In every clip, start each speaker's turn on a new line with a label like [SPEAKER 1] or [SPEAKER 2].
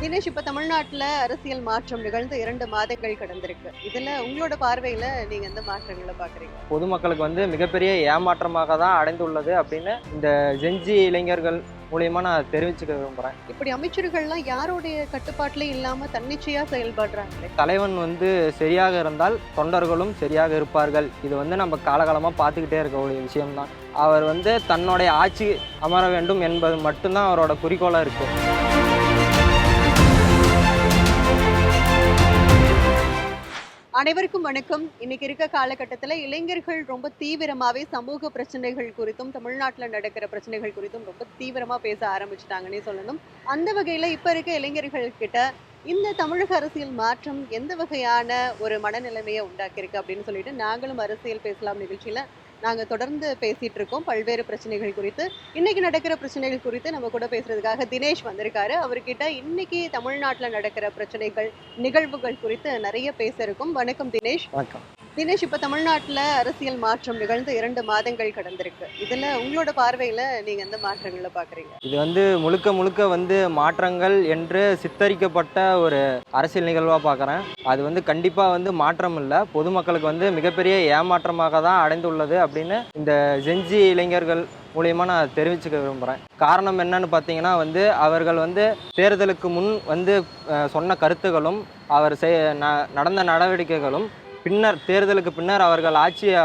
[SPEAKER 1] தினேஷ், இப்ப தமிழ்நாட்டுல அரசியல் மாற்றம் நிகழ்ந்து 2 மாதங்கள் கடந்திருக்கு. இதுல உங்களோட பார்வையில நீங்க எந்த மாற்றங்கள பார்க்குறீங்க?
[SPEAKER 2] பொதுமக்களுக்கு வந்து மிகப்பெரிய ஏமாற்றமாக தான் அடைந்துள்ளது அப்படின்னு இந்த ஜென்ஜி இளைஞர்கள் மூலியமா நான் தெரிவிச்சுக்க விரும்புகிறேன்.
[SPEAKER 1] இப்படி அமைச்சர்கள்லாம் யாருடைய கட்டுப்பாட்டுலயும் இல்லாம தன்னிச்சையா செயல்படுறாங்களே!
[SPEAKER 2] தலைவன் வந்து சரியாக இருந்தால் தொண்டர்களும் சரியாக இருப்பார்கள். இது வந்து நம்ம காலகாலமாக பார்த்துக்கிட்டே இருக்கக்கூடிய விஷயம்தான். அவர் வந்து தன்னுடைய ஆட்சி அமர வேண்டும் என்பது மட்டும்தான் அவரோட குறிக்கோளாக இருக்குது.
[SPEAKER 1] அனைவருக்கும் வணக்கம். இன்னைக்கு இருக்க காலகட்டத்துல இளைஞர்கள் ரொம்ப தீவிரமாவே சமூக பிரச்சனைகள் குறித்தும், தமிழ்நாட்டுல நடக்கிற பிரச்சனைகள் குறித்தும் ரொம்ப தீவிரமா பேச ஆரம்பிச்சுட்டாங்கன்னே சொல்லணும். அந்த வகையில இப்ப இருக்க இளைஞர்கள் கிட்ட இந்த தமிழக அரசியல் மாற்றம் எந்த வகையான ஒரு மனநிலைமையை உண்டாக்கியிருக்கு அப்படின்னு சொல்லிட்டு நாங்களும் அரசியல் பேசலாம் நிகழ்ச்சியில நாங்க தொடர்ந்து பேசிட்டு இருக்கோம் பல்வேறு பிரச்சனைகள் குறித்து. இன்னைக்கு நடக்கிற பிரச்சனைகள் குறித்து நம்ம கூட பேசுறதுக்காக தினேஷ் வந்திருக்காரு. அவர்கிட்ட இன்னைக்கு தமிழ்நாட்டுல நடக்கிற பிரச்சனைகள், நிகழ்வுகள் குறித்து நிறைய பேச இருக்கும். வணக்கம் தினேஷ்.
[SPEAKER 2] வணக்கம்.
[SPEAKER 1] தினேஷ், இப்ப தமிழ்நாட்டுல அரசியல் மாற்றம் நிகழ்ந்து 2 மாதங்கள் கடந்திருக்கு. இதுல உங்களோட பார்வையில நீங்க எந்த மாற்றங்களை பாக்குறீங்க?
[SPEAKER 2] இது வந்து முழுக்க முழுக்க வந்து மாற்றங்கள் என்று சித்தரிக்கப்பட்ட ஒரு அரசியல் நிகழ்வாக பார்க்குறேன். அது வந்து கண்டிப்பாக வந்து மாற்றம் இல்லை, பொதுமக்களுக்கு வந்து மிகப்பெரிய ஏமாற்றமாக தான் அடைந்துள்ளது அப்படின்னு இந்த ஜென்ஜி இளைஞர்கள் மூலியமாக நான் தெரிவிச்சுக்க விரும்புகிறேன். காரணம் என்னன்னு பார்த்தீங்கன்னா வந்து அவர்கள் வந்து தேர்தலுக்கு முன் வந்து சொன்ன கருத்துகளும் அவர் நடந்த நடவடிக்கைகளும் பின்னர் தேர்தலுக்கு பின்னர் அவர்கள் ஆட்சியை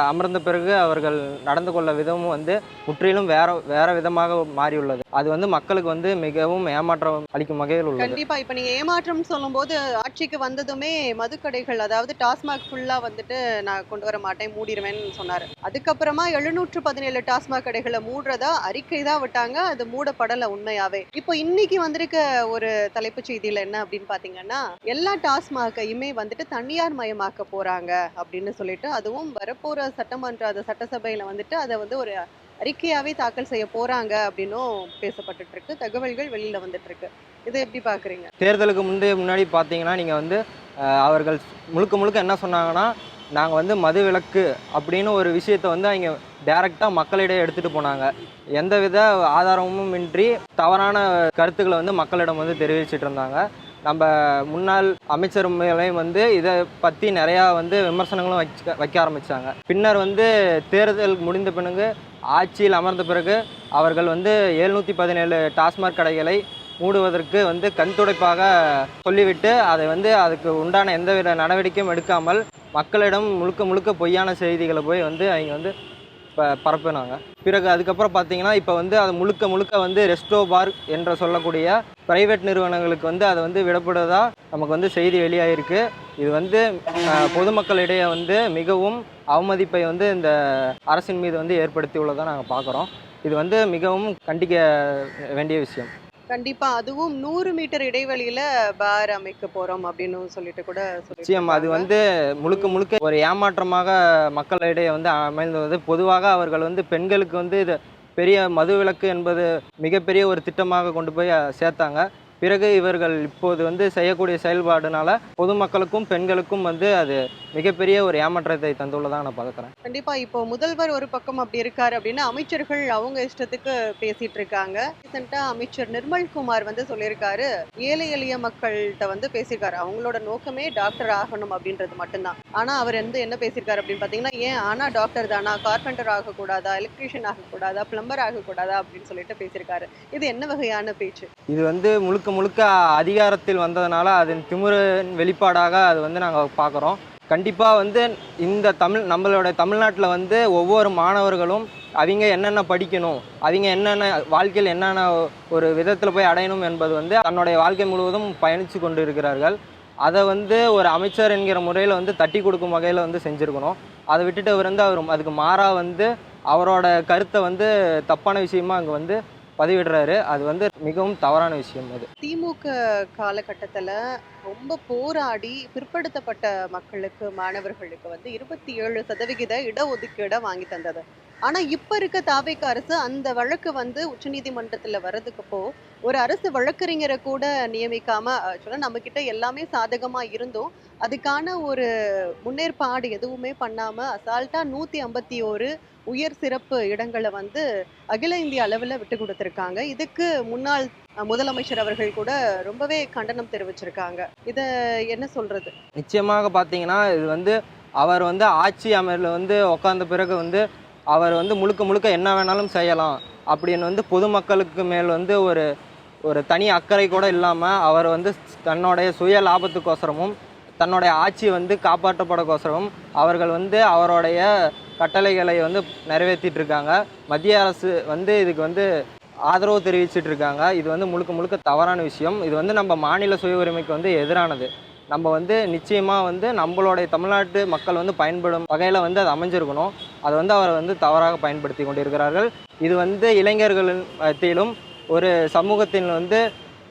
[SPEAKER 2] அமர்ந்த பிறகு அவர்கள் நடந்து கொள்ள விதமும் வந்து முற்றிலும் வேற விதமாக மாறியுள்ளது. அது வந்து மக்களுக்கு வந்து மிகவும் ஏமாற்றம் அளிக்கும் வகையில் உள்ளது.
[SPEAKER 1] கண்டிப்பா. இப்ப நீங்க ஏமாற்றம் சொல்லும் போது ஆட்சிக்கு வந்ததுமே மதுக்கடைகள், அதாவது டாஸ்மாக் ஃபுல்லா வந்துட்டு நான் கொண்டு வர மாட்டேன், மூடிடுவேன்னு சொன்னாரு. அதுக்கப்புறமா 717 டாஸ்மாக் கடைகளை மூடுறதா அறிக்கை தான் விட்டாங்க. அது மூடப்படல உண்மையாவே. இப்போ இன்னைக்கு வந்திருக்க ஒரு தலைப்புச் செய்தியில என்ன அப்படின்னு பாத்தீங்கன்னா, எல்லா டாஸ்மாகையுமே வந்துட்டு தனியார் மயமாக்க போறாங்க அப்படின்னு சொல்லிட்டு, அதுவும் வரப்போற சட்டசபையில வந்துட்டு அதை வந்து ஒரு அறிக்கையாவே தாக்கல் செய்ய போறாங்க அப்படின்னும் பேசப்பட்டுட்டு இருக்கு. தகவல்கள் வெளியில வந்துட்டு இருக்கு. இதை எப்படி பாக்குறீங்க?
[SPEAKER 2] தேர்தலுக்கு முன்னாடி பார்த்தீங்கன்னா நீங்கள் வந்து அவர்கள் முழுக்க முழுக்க என்ன சொன்னாங்கன்னா, நாங்கள் வந்து மது விலக்கு அப்படின்னு ஒரு விஷயத்தை வந்து அவங்க டைரெக்டாக மக்களிடையே எடுத்துகிட்டு போனாங்க. எந்தவித ஆதாரமும் இன்றி தவறான கருத்துக்களை வந்து மக்களிடம் வந்து தெரிவிச்சிட்டு இருந்தாங்க. நம்ம முன்னாள் அமைச்சர் மேலேயும் வந்து இதை பற்றி நிறையா வந்து விமர்சனங்களும் வைக்க ஆரம்பித்தாங்க. பின்னர் வந்து தேர்தல் முடிந்த பிறகு ஆட்சியில் அமர்ந்த பிறகு அவர்கள் வந்து 717 டாஸ்மாக் கடைகளை மூடுவதற்கு வந்து கண்துடைப்பாக சொல்லிவிட்டு அதை வந்து அதுக்கு உண்டான எந்தவித நடவடிக்கையும் எடுக்காமல் மக்களிடம் முழுக்க முழுக்க பொய்யான செய்திகளை போய் வந்து அவங்க வந்து பரப்புனாங்க. பிறகு அதுக்கப்புறம் பார்த்தீங்கன்னா இப்போ வந்து அது முழுக்க முழுக்க வந்து ரெஸ்டோ பார் என்று சொல்லக்கூடிய பிரைவேட் நிறுவனங்களுக்கு வந்து அதை வந்து விடப்படுவதா நமக்கு வந்து செய்தி வெளியாகிருக்கு. இது வந்து பொதுமக்களிடையே வந்து மிகவும் அவமதிப்பை வந்து இந்த அரசின் மீது வந்து ஏற்படுத்தி உள்ளதாக நாங்கள் பார்க்குறோம். இது வந்து மிகவும் கண்டிக்க வேண்டிய விஷயம்.
[SPEAKER 1] கண்டிப்பா. அதுவும் 100 மீட்டர் இடைவெளியில பார் அமைக்க போறோம் அப்படின்னு சொல்லிட்டு கூட
[SPEAKER 2] நிச்சயம் அது வந்து முழுக்க முழுக்க ஒரு ஏமாற்றமாக மக்களிடையே வந்து அமைந்துள்ளது. பொதுவாக அவர்கள் வந்து பெண்களுக்கு வந்து இது பெரிய மதுவிலக்கு என்பது மிகப்பெரிய ஒரு திட்டமாக கொண்டு போய் சேர்த்தாங்க. பிறகு இவர்கள் இப்போது வந்து செய்யக்கூடிய செயல்பாடுனால பொதுமக்களுக்கும் பெண்களுக்கும் வந்து அது மிகப்பெரிய ஒரு ஏமாற்றத்தை தந்துள்ளதாக நான் பார்க்குறேன்.
[SPEAKER 1] கண்டிப்பா. இப்போ முதல்வர் ஒரு பக்கம் அப்படி இருக்காரு அப்படின்னா, அமைச்சர்கள் அவங்க இஷ்டத்துக்கு பேசிட்டு இருக்காங்க. ரீசெண்டா அமைச்சர் நிர்மல்குமார் வந்து சொல்லியிருக்காரு, ஏழை எளிய மக்கள்கிட்ட வந்து பேசியிருக்காரு. அவங்களோட நோக்கமே டாக்டர் ஆகணும் அப்படின்றது மட்டும்தான். ஆனா அவர் வந்து என்ன பேசியிருக்காரு அப்படின்னு பாத்தீங்கன்னா, ஏன் ஆனா டாக்டர் தானா, கார்பெண்டர் ஆகக்கூடாதா, எலக்ட்ரீஷியன் ஆகக்கூடாதா, பிளம்பர் ஆகக்கூடாதா அப்படின்னு சொல்லிட்டு பேசியிருக்காரு. இது என்ன வகையான பேச்சு?
[SPEAKER 2] இது வந்து முழுக்க முழுக்க அதிகாரத்தில் வந்ததுனால அதன் திமிரின் வெளிப்பாடாக அது வந்து நாங்கள் பார்க்குறோம். கண்டிப்பாக வந்து இந்த நம்மளோட தமிழ்நாட்டில் வந்து ஒவ்வொரு மாணவர்களும் அவங்க என்னென்ன படிக்கணும், அவங்க என்னென்ன வாழ்க்கையில் என்னென்ன ஒரு விதத்தில் போய் அடையணும் என்பது வந்து தன்னுடைய வாழ்க்கை முழுவதும் பயணித்து கொண்டு இருக்கிறார்கள். அதை வந்து ஒரு அமைச்சர் என்கிற முறையில் வந்து தட்டி கொடுக்கும் வகையில் வந்து செஞ்சுருக்கணும். அதை விட்டுட்டு அவர் வந்து அதுக்கு மாறாக வந்து அவரோட கருத்தை வந்து தப்பான விஷயமா அங்கே வந்து பதிவிடுறாரு. அது வந்து மிகவும் தவறான விஷயம். அது
[SPEAKER 1] திமுக காலகட்டத்துல ரொம்ப போராடி பிற்படுத்தப்பட்ட மக்களுக்கு, மாணவர்களுக்கு வந்து 27% இடஒதுக்கீடை வாங்கி தந்தது. ஆனா இப்ப இருக்க தாவேக அரசு அந்த வழக்கு வந்து உச்சநீதிமன்றத்துல வர்றதுக்கு ஒரு அரசு வழக்கறிஞரை கூட நியமிக்காம, ஆக்சுவலா நம்ம கிட்ட எல்லாமே சாதகமா இருந்தும் அதுக்கான ஒரு முன்னேற்பாடு எதுவுமே பண்ணாம அசால்ட்டா 151 உயர் சிறப்பு இடங்களை வந்து அகில இந்திய அளவில் விட்டு கொடுத்துருக்காங்க. இதுக்கு முன்னாள் முதலமைச்சர் அவர்கள் கூட ரொம்பவே கண்டனம் தெரிவிச்சிருக்காங்க. இதை என்ன சொல்றது?
[SPEAKER 2] நிச்சயமாக பார்த்தீங்கன்னா இது வந்து அவர் வந்து ஆட்சி அமர்வில் வந்து உட்கார்ந்த பிறகு வந்து அவர் வந்து முழுக்க முழுக்க என்ன வேணாலும் செய்யலாம் அப்படின்னு வந்து பொதுமக்களுக்கு மேல் வந்து ஒரு ஒரு தனி அக்கறை கூட இல்லாமல் அவர் வந்து தன்னுடைய சுய லாபத்துக்கோசரமும் தன்னுடைய ஆட்சி வந்து காப்பாற்றப்படக்கோசரமும் அவர்கள் வந்து அவருடைய கட்டளைகளை வந்து நிறைவேற்றிட்டு இருக்காங்க. மத்திய அரசு வந்து இதுக்கு வந்து ஆதரவு தெரிவிச்சிட்டு இருக்காங்க. இது வந்து முழுக்க முழுக்க தவறான விஷயம். இது வந்து நம்ம மாநில சுய உரிமைக்கு வந்து எதிரானது. நம்ம வந்து நிச்சயமாக வந்து நம்மளுடைய தமிழ்நாட்டு மக்கள் வந்து பயன்படும் வகையில் வந்து அது அமைஞ்சிருக்கணும். அதை வந்து அவர் வந்து தவறாக பயன்படுத்தி கொண்டிருக்கிறார்கள். இது வந்து இளைஞர்களின் மத்தியிலும் ஒரு சமூகத்தின் வந்து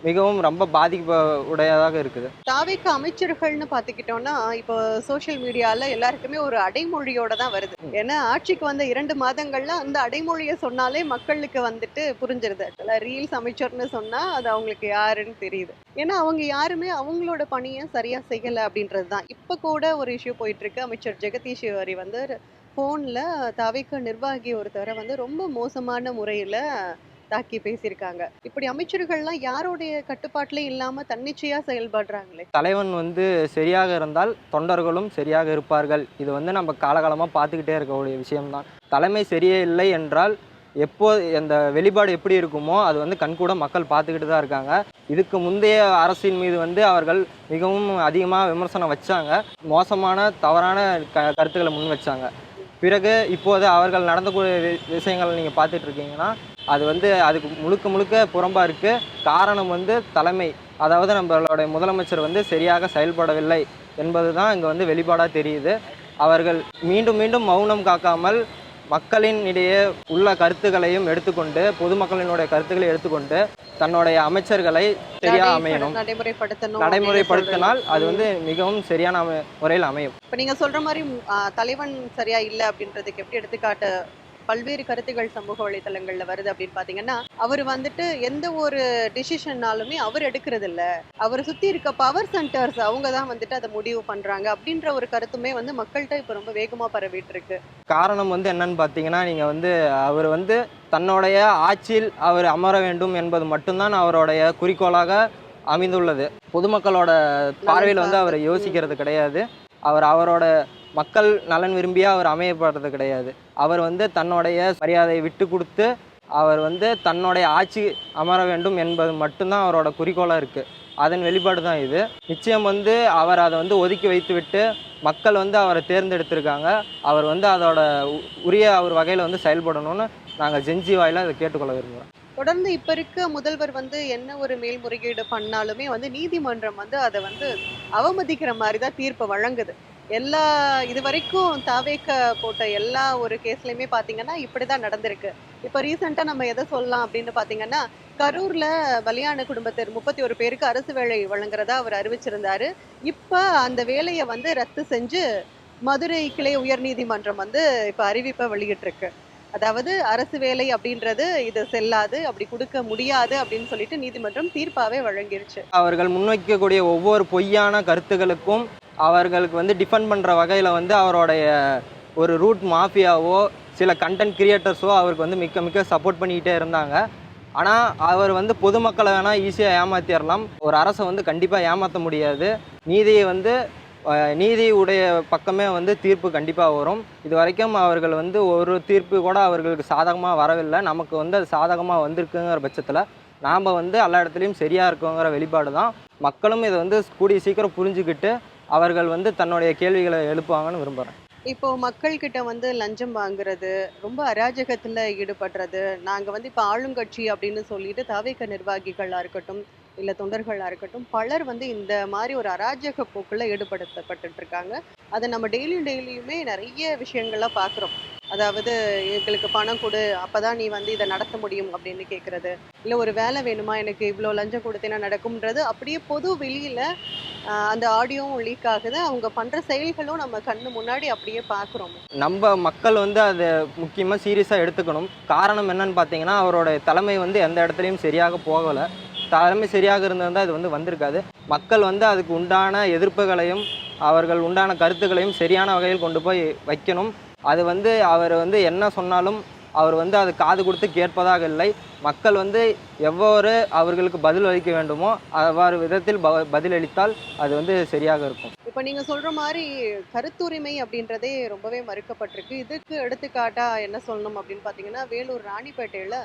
[SPEAKER 2] மிகவும் ரொம்ப பாதிப்பு உடையதாக இருக்குது.
[SPEAKER 1] தாவேக அமைச்சர்கள்னு பார்த்துக்கிட்டோம்னா இப்போ சோஷியல் மீடியால எல்லாருக்குமே ஒரு அடைமொழியோட தான் வருது. ஏன்னா ஆட்சிக்கு வந்த 2 மாதங்கள்ல அந்த அடைமொழியை சொன்னாலே மக்களுக்கு வந்துட்டு புரிஞ்சிருது. ரீல்ஸ் அமைச்சர்னு சொன்னா அது அவங்களுக்கு யாருன்னு தெரியுது. ஏன்னா அவங்க யாருமே அவங்களோட பணியை சரியா செய்யல அப்படின்றது தான். இப்ப கூட ஒரு இஷ்யூ போயிட்டு இருக்கு. அமைச்சர் ஜெகதீஷ் ஷெகாரி வந்து போன்ல தாவேக நிர்வாகி ஒருத்தரை வந்து ரொம்ப மோசமான முறையில தாக்கி பேசியிருக்காங்க. இப்படி அமைச்சர்கள்லாம் யாருடைய கட்டுப்பாட்டிலே இல்லாம தன்னிச்சையா செயல்படுறாங்களே.
[SPEAKER 2] தலைவன் வந்து சரியாக இருந்தால் தொண்டர்களும் சரியாக இருப்பார்கள். இது வந்து நம்ம காலகாலமாக பார்த்துக்கிட்டே இருக்கக்கூடிய விஷயம்தான். தலைமை சரியே இல்லை என்றால் எப்போ அந்த வெளிப்பாடு எப்படி இருக்குமோ அது வந்து கண்கூட மக்கள் பார்த்துக்கிட்டு தான் இருக்காங்க. இதுக்கு முந்தைய அரசின் மீது வந்து அவர்கள் மிகவும் அதிகமாக விமர்சனம் வச்சாங்க. மோசமான தவறான கருத்துக்களை முன் வச்சாங்க. பிறகு இப்போது அவர்கள் நடந்தக்கூடிய விஷயங்களை நீங்கள் பார்த்துட்டு இருக்கீங்கன்னா அது வந்து அதுக்கு முழுக்க முழுக்க புறம்பாக இருக்குது. காரணம் வந்து தலைமை, அதாவது நம்மளுடைய முதலமைச்சர் வந்து சரியாக செயல்படவில்லை என்பது தான் இங்கே வந்து வெளிப்பாடாக தெரியுது. அவர்கள் மீண்டும் மீண்டும் மௌனம் காக்காமல் மக்களின் இடையே உள்ள கருத்துக்களையும் எடுத்துக்கொண்டு பொதுமக்களினுடைய கருத்துக்களை எடுத்துக்கொண்டு தன்னுடைய அமைச்சர்களை சரியாக அமையணும், நடைமுறைப்படுத்தினால் அது வந்து மிகவும் சரியான முறையில் அமையும்.
[SPEAKER 1] இப்ப நீங்க சொல்ற மாதிரி தலைவன் சரியா இல்ல அப்படின்றதுக்கு எப்படி எடுத்துக்காட்டு பல்வேறு கருத்துகள் சமூக வலைதளங்கள்ல வருது அப்படின்னு பாத்தீங்கன்னா, அவர் வந்துட்டு எந்த ஒரு டிசிஷன்னாலுமே அவர் எடுக்கிறது இல்ல, அவர் சுத்தி இருக்க பவர் சென்டர்ஸ் அவங்க தான் வந்துட்டு அதை முடிவு பண்றாங்க அப்படின்ற ஒரு கருத்துமே வந்து மக்கள்கிட்ட இப்ப ரொம்ப வேகமா பரவிட்டு இருக்கு.
[SPEAKER 2] காரணம் வந்து என்னன்னு பார்த்தீங்கன்னா, நீங்கள் வந்து அவர் வந்து தன்னுடைய ஆட்சியில் அவர் அமர வேண்டும் என்பது மட்டும்தான் அவருடைய குறிக்கோளாக அமைந்துள்ளது. பொதுமக்களோட பார்வையில் வந்து அவர் யோசிக்கிறது கிடையாது. அவரோட மக்கள் நலன் விரும்பியாக அவர் அமையப்படுறது கிடையாது. அவர் வந்து தன்னுடைய மரியாதையை விட்டு கொடுத்து அவர் வந்து தன்னுடைய ஆட்சி அமர வேண்டும் என்பது மட்டும்தான் அவரோட குறிக்கோளாக இருக்குது. அதன் வெளிப்பாடு தான் இது. நிச்சயம் வந்து அவர் அதை வந்து ஒதுக்கி வைத்து விட்டு மக்கள் வந்து அவரை தேர்ந்தெடுத்திருக்காங்க. அவர் வந்து அதோட உரிய அவர் வகையில் வந்து செயல்படணும்னு நாங்கள் ஜென்ஜி வாயில அதை கேட்டுக்கொள்ள விரும்புகிறோம்.
[SPEAKER 1] தொடர்ந்து இப்ப இருக்க முதல்வர் வந்து என்ன ஒரு மேல்முறையீடு பண்ணாலுமே வந்து நீதிமன்றம் வந்து அதை வந்து அவமதிக்கிற மாதிரி தான் தீர்ப்பு வழங்குது. எல்லா இது வரைக்கும் தாவேக போட்ட எல்லா ஒரு கேஸ்லயுமே பாத்தீங்கன்னா இப்படிதான் நடந்திருக்கு. இப்ப ரீசெண்டா நம்ம எதை சொல்லலாம் அப்படின்னு பாத்தீங்கன்னா, கரூர்ல பலியான குடும்பத்தினர் 31 பேருக்கு அரசு வேலை வழங்குறதா அவர் அறிவிச்சிருந்தாரு. இப்ப அந்த வேலையை வந்து ரத்து செஞ்சு மதுரை கிளை உயர் நீதிமன்றம் வந்து இப்ப அறிவிப்பை வெளியிட்டிருக்கு. அதாவது அரசு வேலை அப்படின்றது இது செல்லாது, அப்படி கொடுக்க முடியாது அப்படின்னு சொல்லிட்டு நீதிமன்றம் தீர்ப்பாவே வழங்கிருச்சு.
[SPEAKER 2] அவர்கள் முன்வைக்கக்கூடிய ஒவ்வொரு பொய்யான கருத்துக்களுக்கும் அவர்களுக்கு வந்து டிஃபெண்ட் பண்ணுற வகையில் வந்து அவருடைய ஒரு ரூட் மாஃபியாவோ சில கண்டென்ட் கிரியேட்டர்ஸோ அவருக்கு வந்து மிக்க மிக்க சப்போர்ட் பண்ணிக்கிட்டே இருந்தாங்க. ஆனால் அவர் வந்து பொதுமக்களை வேணால் ஈஸியாக ஏமாற்றிடலாம், ஒரு அரசை வந்து கண்டிப்பாக ஏமாற்ற முடியாது. நீதியை வந்து நீதி உடைய பக்கமே வந்து தீர்ப்பு கண்டிப்பாக வரும். இது வரைக்கும் அவர்கள் வந்து ஒரு தீர்ப்பு கூட அவர்களுக்கு சாதகமாக வரவில்லை. நமக்கு வந்து அது சாதகமாக வந்திருக்குங்கிற பட்சத்தில் நாம் வந்து எல்லா இடத்துலையும் சரியாக இருக்குங்கிற வெளிப்பாடு தான். மக்களும் இதை வந்து கூடிய சீக்கிரம் புரிஞ்சுக்கிட்டு அவர்கள் வந்து தன்னுடைய கேள்விகளை எழுப்புவாங்கன்னு விரும்புகிறேன்.
[SPEAKER 1] இப்போ மக்கள் கிட்ட வந்து லஞ்சம் வாங்குறது, ரொம்ப அராஜகத்துல ஈடுபடுறது, நாங்க வந்து இப்ப ஆளுங்கட்சி அப்படின்னு சொல்லிட்டு தாவேக நிர்வாகிகளா இருக்கட்டும், இல்ல தொண்டர்களா இருக்கட்டும், பலர் வந்து இந்த மாதிரி ஒரு அராஜக போக்குல ஈடுபடுத்தப்பட்டுட்டு இருக்காங்க. அதை நம்ம டெய்லியுமே நிறைய விஷயங்கள்லாம் பார்க்குறோம். அதாவது எங்களுக்கு பணம் கொடு, அப்பதான் நீ வந்து இதை நடத்த முடியும் அப்படின்னு கேட்கறது, இல்லை ஒரு வேலை வேணுமா, எனக்கு இவ்வளோ லஞ்சம் கொடுத்தேன்னா நடக்கும்ன்றது அப்படியே பொது வெளியில அந்த ஆடியோவும் லீக் ஆகுது. அவங்க பண்ற செயல்களும் நம்ம கண்ணு முன்னாடி அப்படியே பார்க்குறோம்.
[SPEAKER 2] நம்ம மக்கள் வந்து அதை முக்கியமாக சீரியஸாக எடுத்துக்கணும். காரணம் என்னன்னு பார்த்தீங்கன்னா, அவரோட தலைமை வந்து எந்த இடத்துலையும் சரியாக போகலை. தலைமை சரியாக இருந்திருந்தால் இது வந்து வந்திருக்காது. மக்கள் வந்து அதுக்கு உண்டான எதிர்ப்புகளையும் அவர்கள் உண்டான கருத்துக்களையும் சரியான வகையில் கொண்டு போய் வைக்கணும். அது வந்து அவர் வந்து என்ன சொன்னாலும் அவர் வந்து அது காது கொடுத்து கேட்பதாக இல்லை. மக்கள் வந்து எவ்வாறு அவர்களுக்கு பதில் அளிக்க வேண்டுமோ அவ்வாறு விதத்தில் பதிலளித்தால் அது வந்து சரியாக இருக்கும்.
[SPEAKER 1] இப்ப நீங்க சொல்ற மாரி கருத்துரிமை அப்படின்றதே ரொம்பவே மறுக்கப்பட்டிருக்கு. இதுக்கு எடுத்துக்காட்டா என்ன சொல்லணும் அப்படின்னு பார்த்தீங்கன்னா, வேலூர் ராணிப்பேட்டையில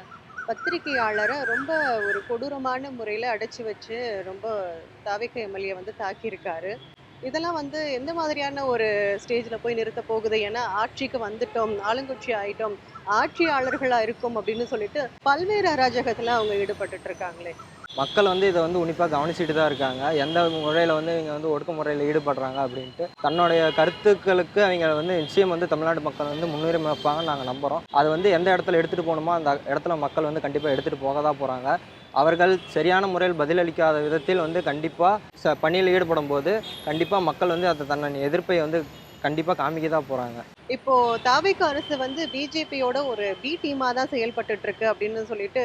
[SPEAKER 1] பத்திரிகையாளர ரொம்ப ஒரு கொடூரமான முறையில அடைச்சு வச்சு ரொம்ப தாவேக்கா எம்எல்ஏ வந்து தாக்கியிருக்காரு. இதெல்லாம் வந்து எந்த மாதிரியான ஒரு ஸ்டேஜ்ல போய் நிறுத்த போகுது? ஏன்னா ஆட்சிக்கு வந்துட்டோம், ஆளுங்கட்சி ஆயிட்டோம், ஆட்சியாளர்களா இருக்கோம் அப்படின்னு சொல்லிட்டு பல்வேறு அராஜகத்துல அவங்க ஈடுபட்டுட்டு இருக்காங்களே.
[SPEAKER 2] மக்கள் வந்து இதை வந்து உன்னிப்பாக கவனிச்சுட்டு தான் இருக்காங்க. எந்த முறையில் வந்து இவங்க வந்து ஒடுக்குமுறையில் ஈடுபடுறாங்க அப்படின்ட்டு. தன்னுடைய கருத்துக்களுக்கு அவங்க வந்து நிச்சயம் வந்து தமிழ்நாட்டு மக்கள் வந்து முன்னுரிமை வைப்பாங்கன்னு நாங்கள் நம்புகிறோம். அது வந்து எந்த இடத்துல எடுத்துகிட்டு போகணுமோ அந்த இடத்துல மக்கள் வந்து கண்டிப்பாக எடுத்துகிட்டு போக தான் போகிறாங்க. அவர்கள் சரியான முறையில் பதிலளிக்காத விதத்தில் வந்து கண்டிப்பாக பணியில் ஈடுபடும் போது கண்டிப்பாக மக்கள் வந்து அதை தன்னை எதிர்ப்பை வந்து கண்டிப்பாக காமிக்க தான் போகிறாங்க.
[SPEAKER 1] இப்போ தாவேக அரசு வந்து பிஜேபியோட ஒரு பி டீமா தான் செயல்பட்டுட்டு இருக்கு அப்படின்னு சொல்லிட்டு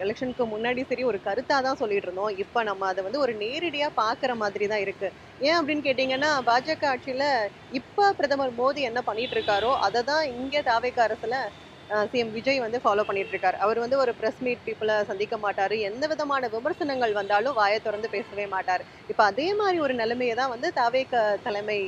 [SPEAKER 1] எலெக்ஷனுக்கு முன்னாடி சரி ஒரு கருத்தா தான் சொல்லிட்டு இருந்தோம். இப்ப நம்ம அதை வந்து ஒரு நேரடியா பாக்குற மாதிரி தான் இருக்கு. ஏன் அப்படின்னு கேட்டீங்கன்னா பாஜக ஆட்சியில இப்ப பிரதமர் மோடி என்ன பண்ணிட்டு இருக்காரோ அதை தான் இங்க தாவேக அரசுல சிஎம் விஜய் வந்து ஃபாலோ பண்ணிட்டு இருக்காரு. அவர் வந்து ஒரு பிரஸ் மீட் பீப்புளை சந்திக்க மாட்டாரு. எந்த விதமான விமர்சனங்கள் வந்தாலும் வாயை திறந்து பேசவே மாட்டாரு. இப்ப அதே மாதிரி ஒரு நிலைமையை தான் வந்து தாவேக தலைமை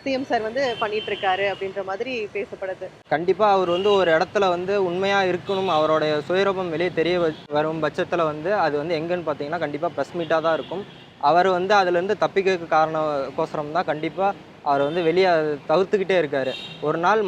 [SPEAKER 1] சிஎம் சார் வந்து பண்ணிட்டு இருக்காரு அப்படின்ற மாதிரி பேசப்படுது.
[SPEAKER 2] கண்டிப்பாக அவர் வந்து ஒரு இடத்துல வந்து உண்மையாக இருக்கணும், அவருடைய சுயரூபம் வெளியே தெரிய வரும் பட்சத்தில் வந்து அது வந்து எங்கன்னு பார்த்தீங்கன்னா கண்டிப்பாக ப்ரெஸ் மீட்டாக தான் இருக்கும். அவர் வந்து அதுலேருந்து தப்பிக்க காரணக்கோசரம் தான் கண்டிப்பாக அவர் வந்து வெளியே தவிர்த்துக்கிட்டே இருக்கார். ஒரு நாள்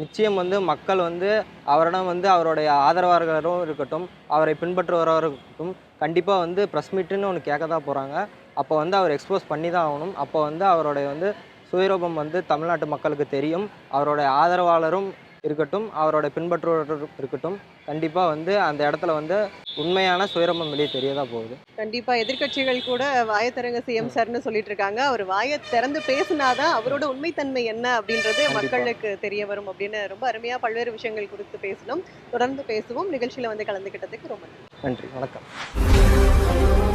[SPEAKER 2] நிச்சயம் வந்து மக்கள் வந்து அவரிடம் வந்து அவருடைய ஆதரவாளர்களும் இருக்கட்டும், அவரை பின்பற்றுபவராக இருக்கட்டும், கண்டிப்பாக வந்து ப்ரெஸ் மீட்டுன்னு ஒன்று கேட்க தான் போகிறாங்க. அப்போ வந்து அவர் எக்ஸ்போஸ் பண்ணி தான் ஆகணும். அப்போ வந்து அவருடைய வந்து சுயரூபம் வந்து தமிழ்நாட்டு மக்களுக்கு தெரியும். அவருடைய ஆதரவாளரும் இருக்கட்டும், அவரோட பின்பற்றுபவரும் இருக்கட்டும், கண்டிப்பாக வந்து அந்த இடத்துல வந்து உண்மையான சுயரூபம் வெளியே தெரியதான் போகுது.
[SPEAKER 1] கண்டிப்பா எதிர்க்கட்சிகள் கூட வாயை திறங்க சிஎம் சார்னு சொல்லிட்டு இருக்காங்க. அவர் வாயை திறந்து பேசினாதான் அவரோட உண்மைத்தன்மை என்ன அப்படின்றது மக்களுக்கு தெரிய வரும் அப்படின்னு ரொம்ப அருமையா பல்வேறு விஷயங்கள் குறித்து பேசணும். தொடர்ந்து பேசுவோம். நிகழ்ச்சியில வந்து கலந்துக்கிட்டதுக்கு ரொம்ப நன்றி.
[SPEAKER 2] நன்றி, வணக்கம்.